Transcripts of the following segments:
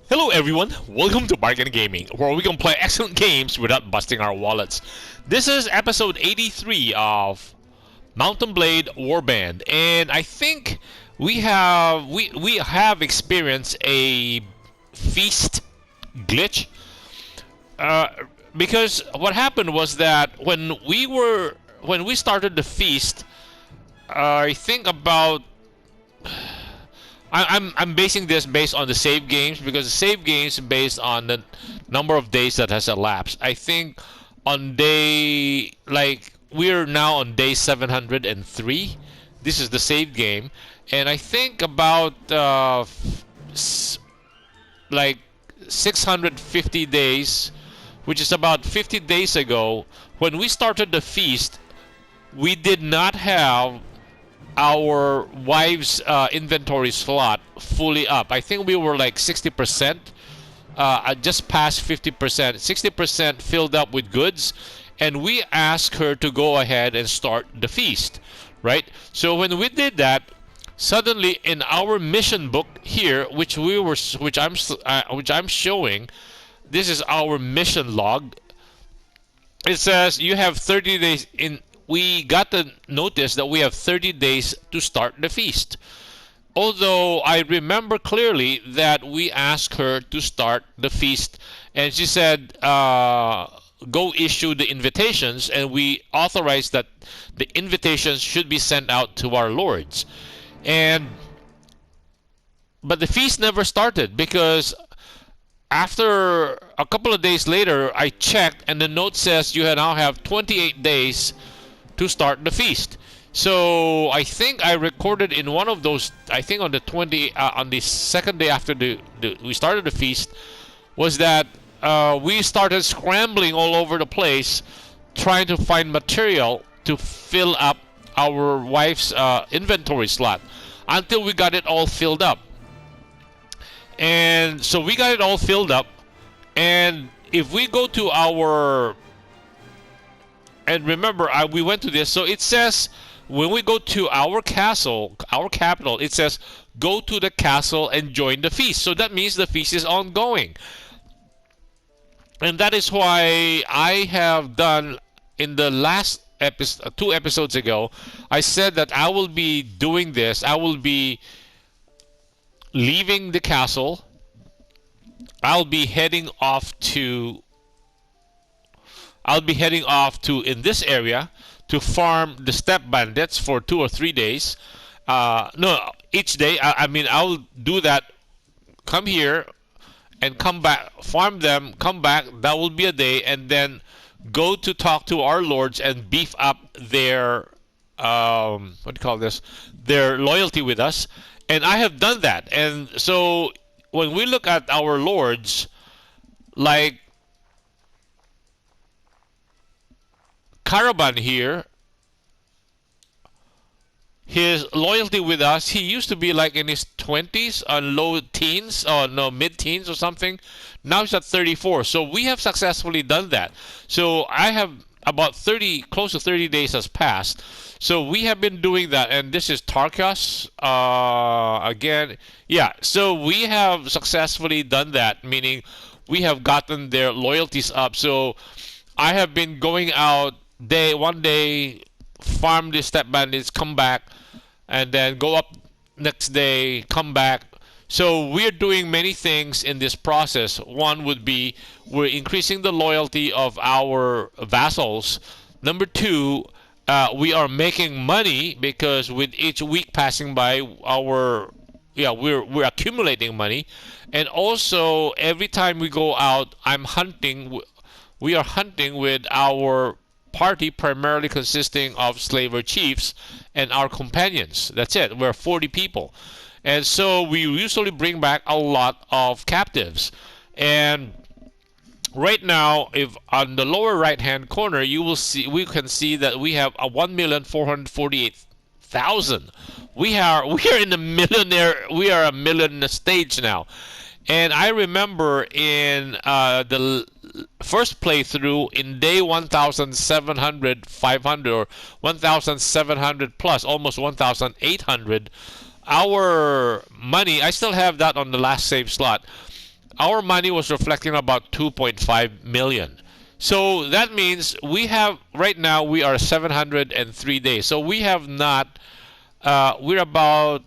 Hello everyone, welcome to Bargain Gaming, where we can play excellent games without busting our wallets. This is episode 83 of Mountain Blade Warband, and I think we have experienced a feast glitch. Uh, because what happened was that when we started the feast, I think about I'm basing this based on the save games because the save games based on the number of days that has elapsed. I think on day like we're now on day 703. This is the save game, and I think about like 650 days, which is about 50 days ago, when we started the feast. We did not have our wife's inventory slot fully up. I think we were like 60%, just past 50%, 60% filled up with goods, and we asked her to go ahead and start the feast, right? So when we did that, suddenly in our mission book here, which I'm showing, this is our mission log. It says you have 30 days in. We got the notice that we have 30 days to start the feast. Although I remember clearly that we asked her to start the feast, and she said, go issue the invitations, and we authorized that the invitations should be sent out to our lords. And but the feast never started because after a couple of days later, I checked, and the note says you now have 28 days to start the feast. So I think I recorded in one of those. I think on the second day after we started the feast, was that we started scrambling all over the place, trying to find material to fill up our wife's inventory slot until we got it all filled up. And so we got it all filled up. And if we go to our, and remember, we went to this, so it says when we go to our castle, our capital, it says go to the castle and join the feast. So that means the feast is ongoing. And that is why I have done in the last episode, 2 episodes ago, I said that I will be doing this. I will be leaving the castle. I'll be heading off to in this area to farm the step bandits for 2 or 3 days. No, each day. I mean, I'll do that. Come here and come back, farm them, come back. That will be a day, and then go to talk to our lords and beef up their what do you call this? Their loyalty with us. And I have done that. And so when we look at our lords, like Caravan here, his loyalty with us, he used to be like in his 20s or low teens, or no, mid teens or something. Now he's at 34. So we have successfully done that. So I have about 30, close to 30 days has passed. So we have been doing that, and this is Tarkas again. Yeah, so we have successfully done that, meaning we have gotten their loyalties up. So I have been going out one day, farm the step bandits, come back, and then go up next day, come back. So we're doing many things in this process. One would be we're increasing the loyalty of our vassals. Number two, we are making money because with each week passing by, we're accumulating money, and also every time we go out, we are hunting with our party, primarily consisting of slaver chiefs and our companions. That's it. We're 40 people. And so we usually bring back a lot of captives. And right now, if on the lower right hand corner, we can see that we have a 1,448,000. We are in we are a millionaire stage now. And I remember in the first playthrough in day 1,700, 500, or 1,700 plus, almost 1,800, our money, I still have that on the last save slot. our money was reflecting about 2.5 million. So that means we have, right now we are 703 days. So we have not, we're about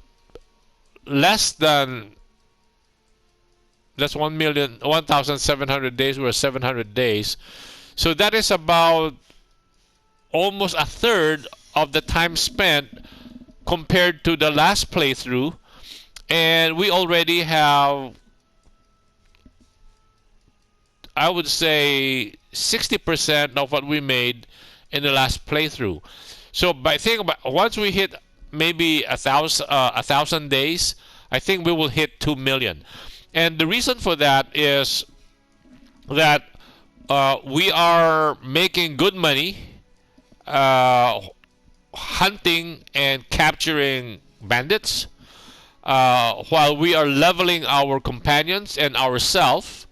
less than, that's 1,700 days. We're 700 days. So that is about almost a third of the time spent compared to the last playthrough. And we already have, I would say, 60% of what we made in the last playthrough. So by thinking about, once we hit maybe a thousand days, I think we will hit 2 million. And the reason for that is that we are making good money hunting and capturing bandits, while we are leveling our companions and ourselves.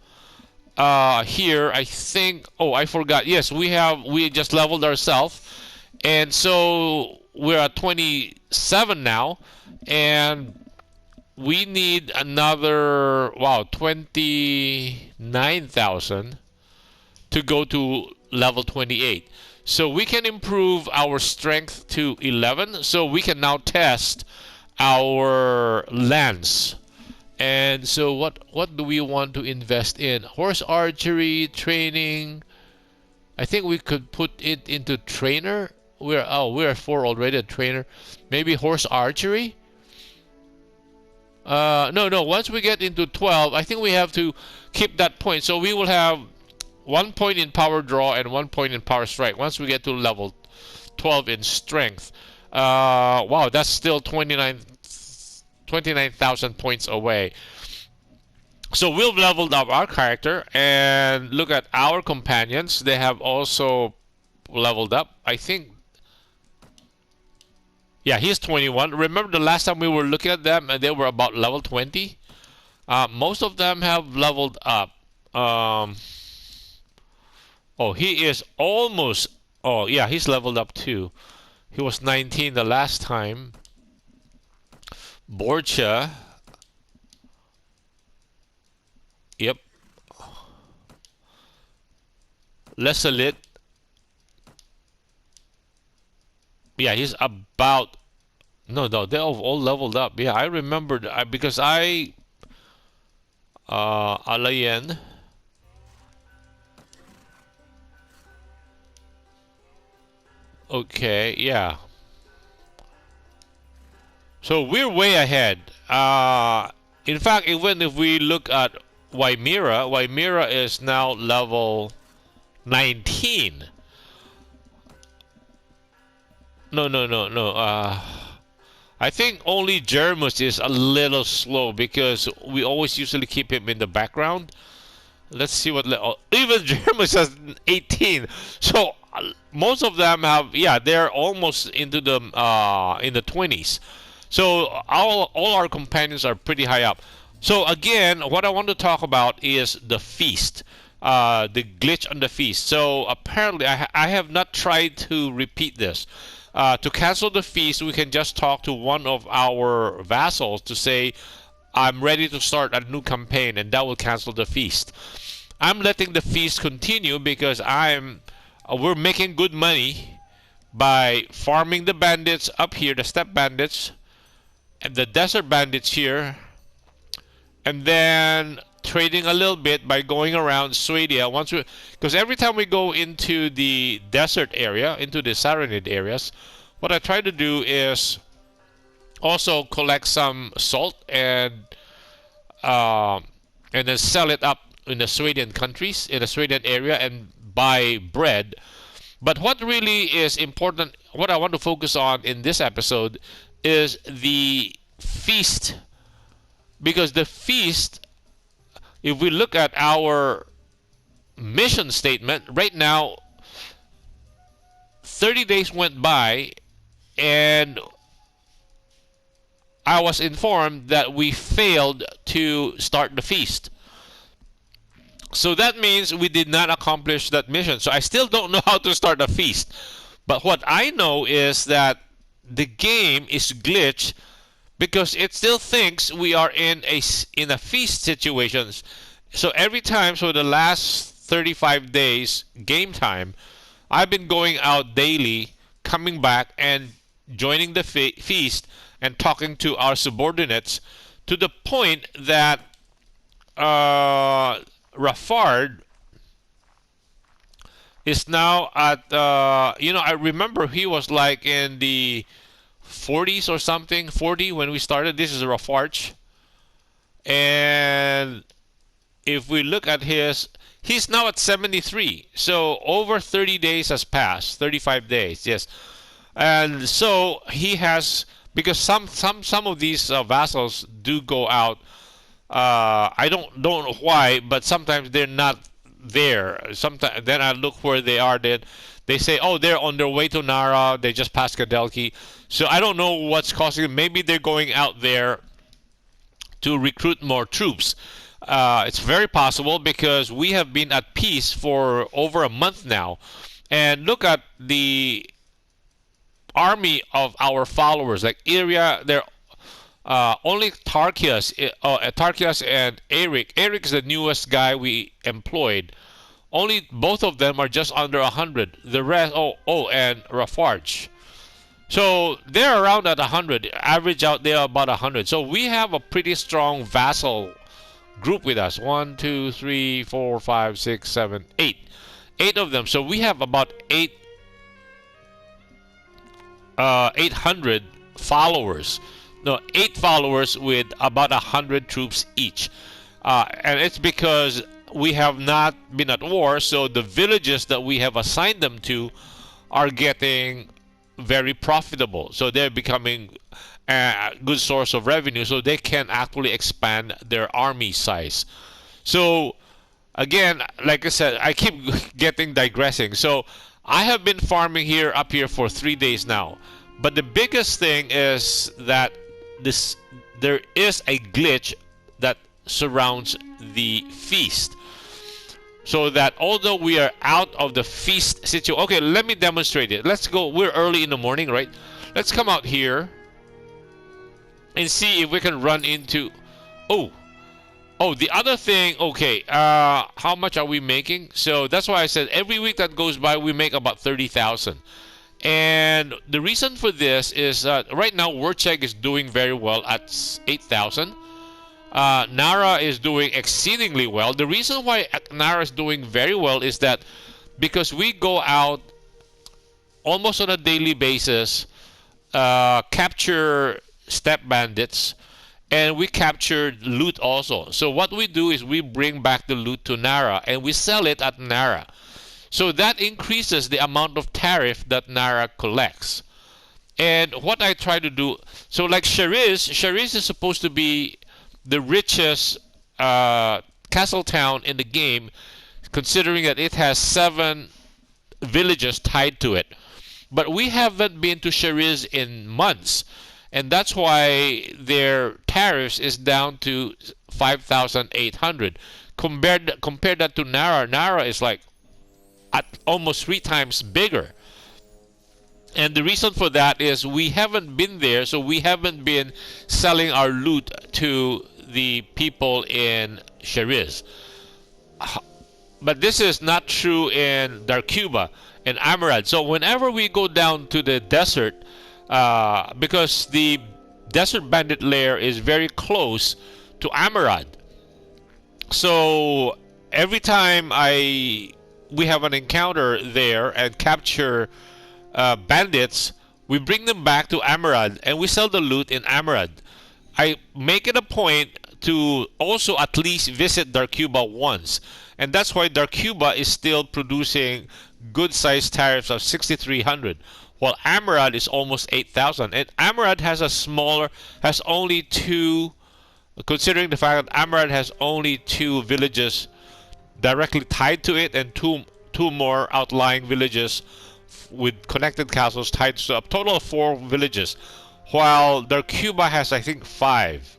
Here, I think, oh, I forgot. Yes, we just leveled ourselves, and so we're at 27 now, and we need another, wow, 29,000 to go to level 28. So we can improve our strength to 11, so we can now test our lance. And so what do we want to invest in? Horse archery, training. I think we could put it into trainer. We're at 4 already, a trainer. Maybe horse archery? No. Once we get into 12, I think we have to keep that point. So we will have 1 point in power draw and 1 point in power strike once we get to level 12 in strength. Wow, that's still 29,000 points away. So we've leveled up our character, and look at our companions. They have also leveled up. I think, yeah, he's 21. Remember the last time we were looking at them and they were about level 20? Most of them have leveled up. Oh, he is almost, oh yeah, he's leveled up too. He was 19 the last time. Borcha. Yep. Lesalit. Yeah, he's about, no, they're all leveled up. Yeah, I remembered, because Alayen. Okay, yeah. So we're way ahead. In fact, even if we look at Wymira is now level 19. No. I think only Germus is a little slow because we always usually keep him in the background. Let's see what even Germus has 18. So most of them have, yeah, they're almost into the in the 20s. So all our companions are pretty high up. So again, what I want to talk about is the feast, the glitch on the feast. So apparently, I have not tried to repeat this. To cancel the feast, we can just talk to one of our vassals to say, I'm ready to start a new campaign, and that will cancel the feast. I'm letting the feast continue because we're making good money by farming the bandits up here, the steppe bandits, and the desert bandits here, and then trading a little bit by going around Swadia. Because every time we go into the desert area, into the Saranid areas, what I try to do is also collect some salt and then sell it up in the Swadian countries, in the Swadian area, and buy bread. But what really is important, what I want to focus on in this episode, is the feast. Because the feast, if we look at our mission statement, right now 30 days went by and I was informed that we failed to start the feast. So that means we did not accomplish that mission. So I still don't know how to start a feast. But what I know is that the game is glitched because it still thinks we are in a feast situation. So every time, so the last 35 days game time, I've been going out daily, coming back and joining the feast and talking to our subordinates to the point that Raffard is now at, I remember he was like in the 40s or something, 40 when we started. This is Rafarch. And if we look at he's now at 73. So over 30 days has passed, 35 days, yes. And so he has, because some of these vassals do go out. I don't know why, but sometimes they're not there. Sometimes then I look where they are. Then they say, oh, they're on their way to Nara. They just passed Kadelki. So I don't know what's causing it. Maybe they're going out there to recruit more troops. It's very possible because we have been at peace for over a month now. And look at the army of our followers. Like Iria, they're only Tarkias and Eric. Eric is the newest guy we employed. Only both of them are just under 100. The rest, and Rafarge. So they're around at 100. Average out there about 100. So we have a pretty strong vassal group with us. 1, 2, 3, 4, 5, 6, 7, 8. 8 of them. So we have about 800 followers. No, 8 followers with about 100 troops each. And it's because we have not been at war, so the villages that we have assigned them to are getting very profitable. So they're becoming a good source of revenue, so they can actually expand their army size. So again, like I said, I keep getting digressing. So I have been farming up here for 3 days now. But the biggest thing is that there is a glitch that surrounds the feast. So that although we are out of the feast situation, okay, let me demonstrate it. Let's go. We're early in the morning, right? Let's come out here and see if we can run into. Oh, the other thing. Okay, how much are we making? So that's why I said every week that goes by, we make about 30,000. And the reason for this is right now Wurcheg is doing very well at 8,000. Nara is doing exceedingly well. The reason why Nara is doing very well is that because we go out almost on a daily basis, capture step bandits, and we capture loot also. So what we do is we bring back the loot to Nara and we sell it at Nara. So that increases the amount of tariff that Nara collects. And what I try to do, so like Shariz is supposed to be the richest castle town in the game, considering that it has 7 villages tied to it. But we haven't been to Shariz in months, and that's why their tariffs is down to 5,800. Compare that to Nara. Nara is like at almost 3 times bigger. And the reason for that is we haven't been there, so we haven't been selling our loot to the people in Shariz. But this is not true in Darkuba and Amarad. So whenever we go down to the desert, because the desert bandit lair is very close to Amarad, so every time we have an encounter there and capture bandits, we bring them back to Amarad and we sell the loot in Amarad. I make it a point to also at least visit Darkuba once, and that's why Darkuba is still producing good sized tariffs of 6,300, while Amarad is almost 8,000. And Amarad has only 2, considering the fact that Amarad has only 2 villages directly tied to it and two more outlying villages with connected castles tied to a total of 4 villages, while Darkuba has, I think, 5.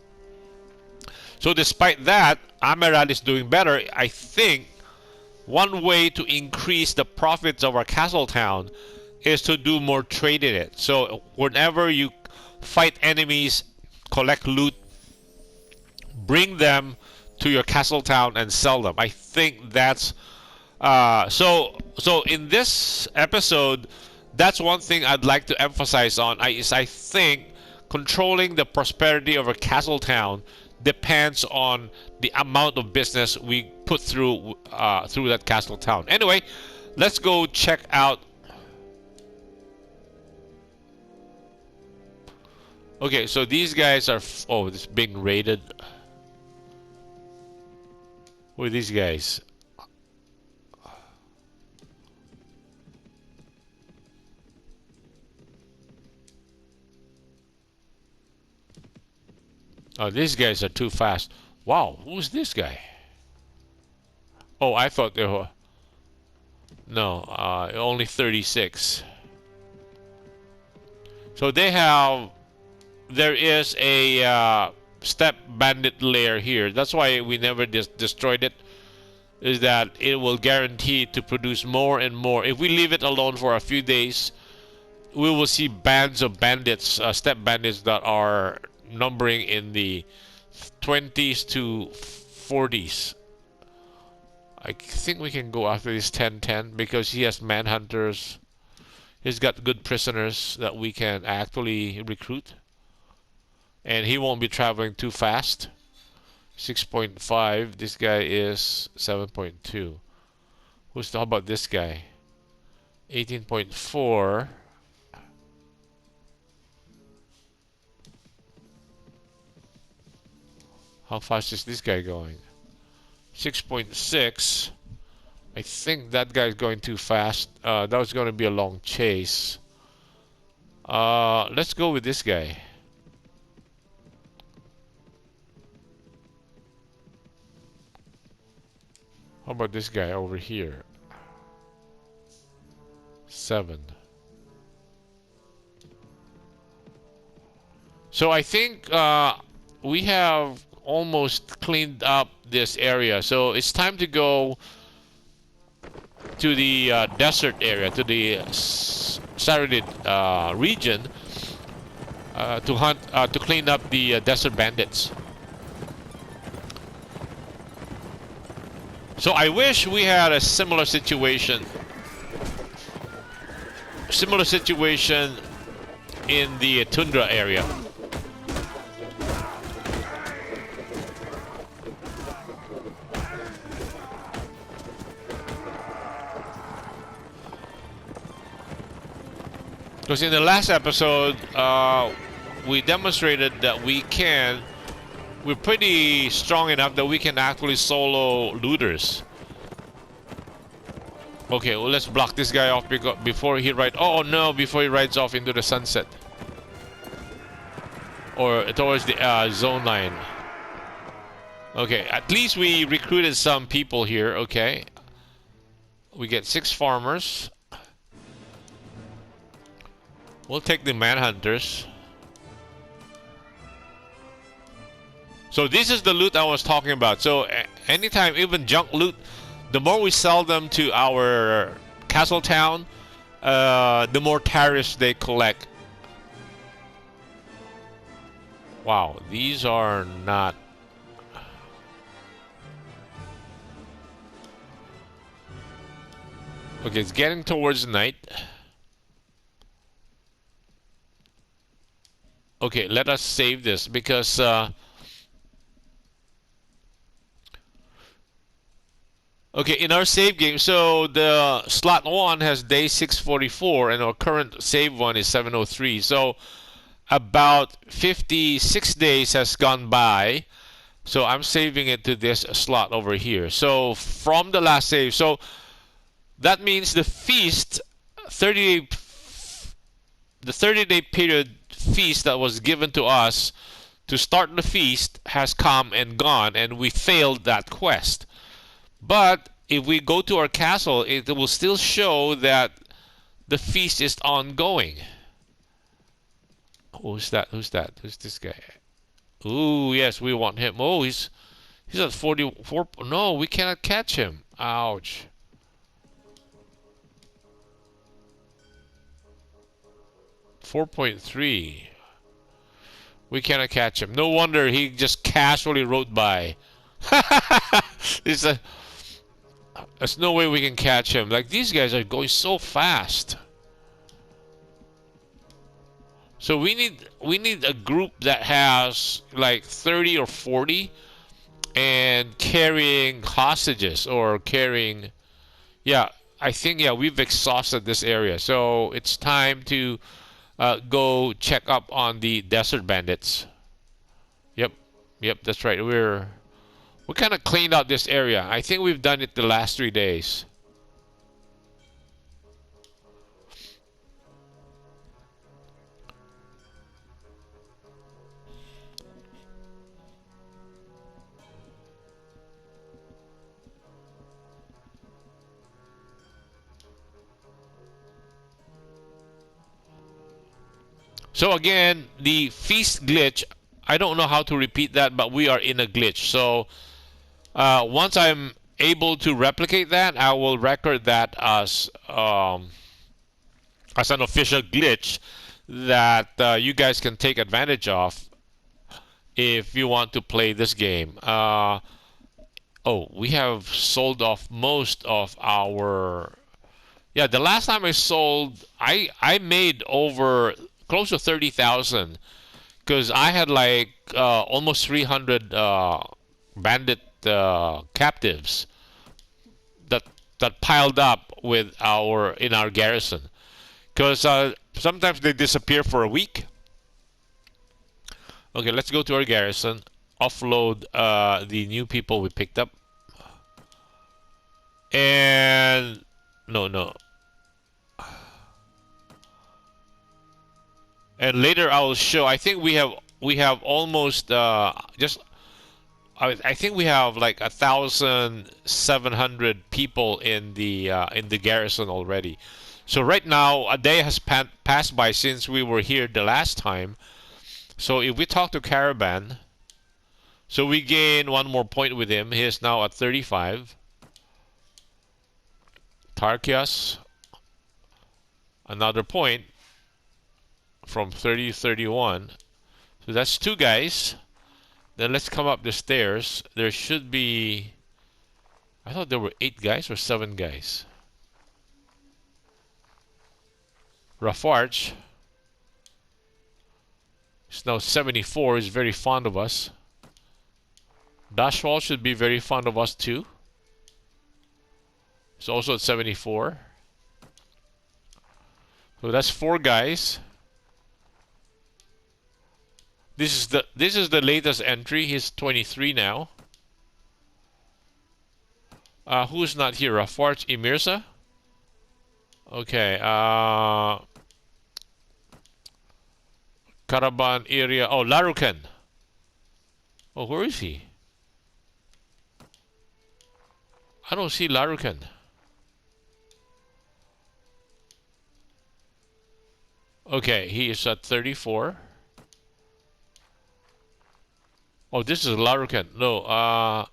So despite that, Amarad is doing better. I think one way to increase the profits of our castle town is to do more trade in it. So whenever you fight enemies, collect loot, bring them to your castle town and sell them. I think that's so in this episode, that's one thing I'd like to emphasize on. I think controlling the prosperity of a castle town depends on the amount of business we put through that castle town. Anyway, let's go check out. Okay, so these guys are oh, this being raided. Who are these guys? Oh, these guys are too fast. Wow, who's this guy? Oh, I thought they were... No, only 36. So they have... There is a step bandit layer here. That's why we never destroyed it. Is that it will guarantee to produce more and more. If we leave it alone for a few days, we will see bands of bandits, step bandits that are numbering in the 20s to 40s. I think we can go after this 1010 because he has manhunters. He's got good prisoners that we can actually recruit. And he won't be traveling too fast. 6.5. This guy is 7.2. How about this guy? 18.4. How fast is this guy going? 6.6. I think that guy's going too fast. That was going to be a long chase. Let's go with this guy. How about this guy over here? 7. So I think we have almost cleaned up this area. So it's time to go to the desert area, to the Saridid region, to hunt, to clean up the desert bandits. So I wish we had a similar situation. Similar situation in the tundra area. Because in the last episode, we demonstrated that we're pretty strong enough that we can actually solo looters. Okay, well, let's block this guy off before he before he rides off into the sunset. Or towards the zone line. Okay, at least we recruited some people here, okay. We get 6 farmers. We'll take the manhunters. So this is the loot I was talking about. So anytime, even junk loot, the more we sell them to our castle town, the more tariffs they collect. Wow, these are not... Okay, it's getting towards night. Okay, let us save this because okay, in our save game, so the slot 1 has day 644 and our current save one is 703. So about 56 days has gone by. So I'm saving it to this slot over here. So from the last save, so that means the feast, the 30-day period feast that was given to us to start the feast has come and gone, and we failed that quest. But if we go to our castle, it will still show that the feast is ongoing. Who's that? Who's that? Who's this guy? Ooh, yes, we want him. Oh, he's at 44. No, we cannot catch him. Ouch. .3. We cannot catch him. No wonder he just casually rode by. It's a, there's no way we can catch him. Like, these guys are going so fast. So we need a group that has like 30 or 40 and carrying hostages or carrying. Yeah, I think, yeah, we've exhausted this area. So it's time to go check up on the desert bandits. Yep, yep, that's right. We kind of cleaned out this area. I think we've done it the last 3 days. So again, the feast glitch, I don't know how to repeat that, but we are in a glitch. So once I'm able to replicate that, I will record that as an official glitch that you guys can take advantage of if you want to play this game. Oh, we have sold off most of our. Yeah, the last time I sold, I made over close to 30,000 because I had like almost 300 bandit captives that piled up with our in our garrison. Because sometimes they disappear for a week. Okay, let's go to our garrison. Offload the new people we picked up. And no, no. And later I will show. I think we have almost just. I think we have like 1,700 people in the garrison already. So right now a day has passed by since we were here the last time. So if we talk to Caravan, so we gain one more point with him. He is now at 35. Tarkias, another point from 30 to 31. So that's 2 guys. Then let's come up the stairs. There should be. I thought there were 8 guys or 7 guys. Rafarch is now 74. He's very fond of us. Dashwall should be very fond of us too. He's also at 74. So that's 4 guys. This is the latest entry. He's 23 now. Who's not here? Rafarch Emirsa? Okay. Caravan area. Oh, Larukan. Oh, where is he? I don't see Larukan. Okay, he is at 34. Oh, this is Larukan. No,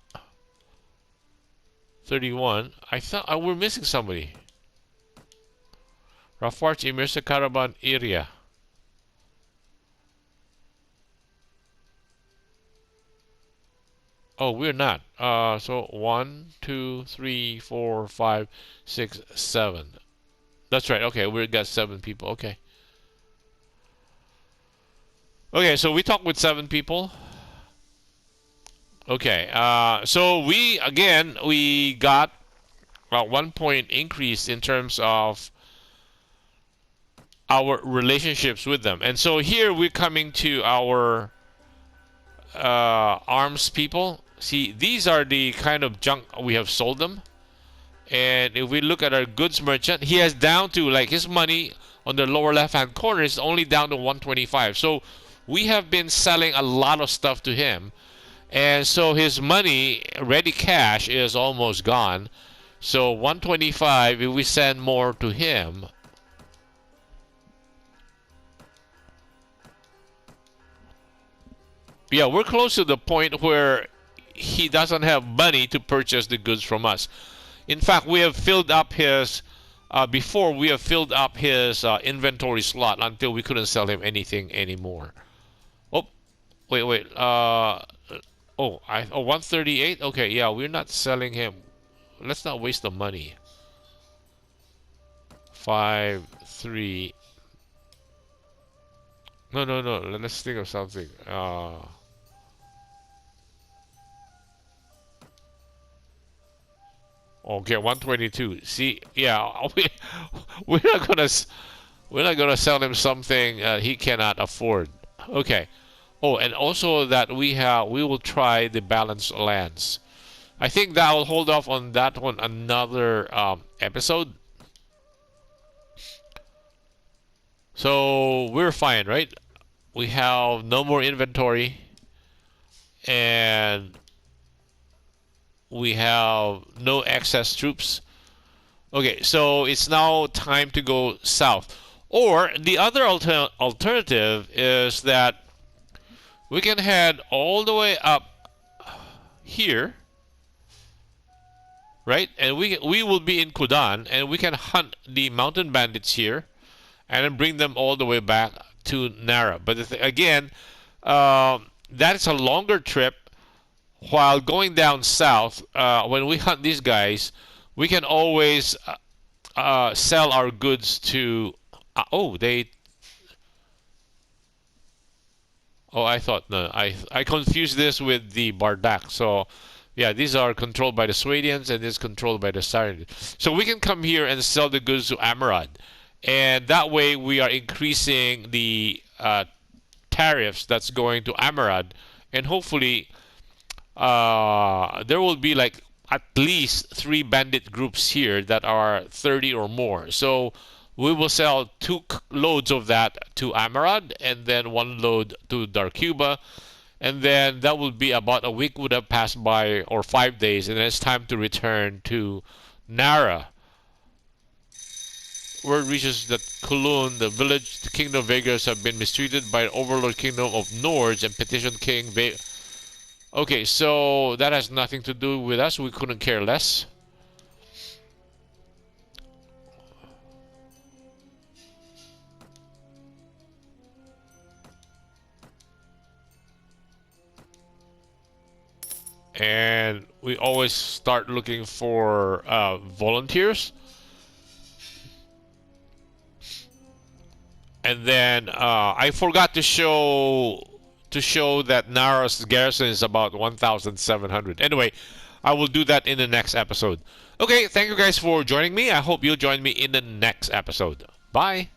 31. I thought we're missing somebody. Rafarch Emirsa Caravan area. Oh, we're not. So 1, 2, 3, 4, 5, 6, 7. That's right. Okay, we got 7 people. Okay. Okay, so we talked with 7 people. Okay. So we got a 1 point increase in terms of our relationships with them, and so here we're coming to our arms people. See, these are the kind of junk we have sold them. And if we look at our goods merchant, he has down to, like, his money on the lower left hand corner is only down to 125. So we have been selling a lot of stuff to him, and so his money ready cash is almost gone. So 125, if we send more to him, yeah, we're close to the point where he doesn't have money to purchase the goods from us. In fact, we have filled up his before we have filled up his inventory slot until we couldn't sell him anything anymore. Oh, wait. Oh, 138. Okay, yeah, we're not selling him. Let's not waste the money. 5, 3. No, no, no. Let's think of something. Okay, 122. See, yeah, we're not gonna we're not gonna sell him something he cannot afford. Okay. Oh, and also that we will try the balanced lands. I think that will hold off on that one another episode. So we're fine, right? We have no more inventory, and we have no excess troops. Okay, so it's now time to go south. Or the other alternative is that we can head all the way up here, right? And we will be in Kudan, and we can hunt the mountain bandits here, and then bring them all the way back to Nara. But again, that is a longer trip. While going down south, when we hunt these guys, we can always sell our goods to. Oh, they. Oh, I thought no. I confused this with the Bardak. So, yeah, these are controlled by the Swadians, and this is controlled by the Sardians. So we can come here and sell the goods to Amarad, and that way we are increasing the tariffs that's going to Amarad, and hopefully there will be like at least 3 bandit groups here that are 30 or more. So we will sell 2 loads of that to Amarad, and then 1 load to Darkuba, and then that will be about a week would have passed by, or 5 days, and then it's time to return to Nara. Word reaches that Kulun, the village, the kingdom of Vegas, have been mistreated by an overlord kingdom of Nords and petitioned King Okay, so that has nothing to do with us. We couldn't care less. And we always start looking for volunteers. And then I forgot to show that Nara's garrison is about 1,700. Anyway, I will do that in the next episode. Okay, thank you guys for joining me. I hope you'll join me in the next episode. Bye.